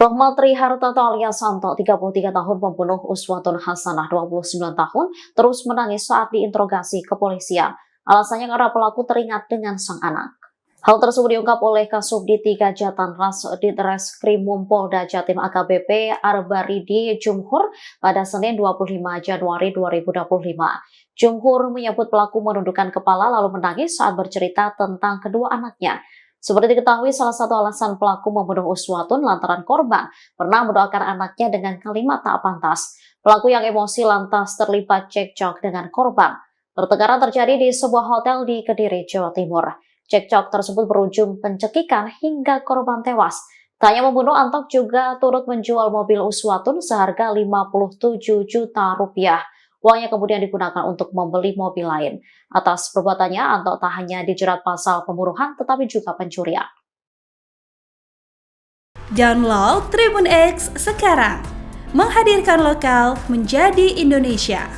Rahmat Trihartoto alias Santo, 33 tahun, pembunuh Uswatun Hasanah, 29 tahun, terus menangis saat diinterogasi kepolisian. Alasannya karena pelaku teringat dengan sang anak. Hal tersebut diungkap oleh Kasubdit 3 Jatanras Ditreskrimum Polda Jatim AKBP Arbaridi Jumhur pada Senin 25 Januari 2025. Jumhur menyebut pelaku menundukkan kepala lalu menangis saat bercerita tentang kedua anaknya. Seperti diketahui, salah satu alasan pelaku membunuh Uswatun lantaran korban pernah mendoakan anaknya dengan kalimat tak pantas. Pelaku yang emosi lantas terlibat cekcok dengan korban. Pertengkaran terjadi di sebuah hotel di Kediri, Jawa Timur. Cekcok tersebut berujung pencekikan hingga korban tewas. Tak hanya membunuh, Antok juga turut menjual mobil Uswatun seharga 57 juta rupiah. Uangnya kemudian digunakan untuk membeli mobil lain. Atas perbuatannya, Antok tak hanya dijerat pasal pembunuhan, tetapi juga pencurian. Download Tribun X sekarang, menghadirkan lokal menjadi Indonesia.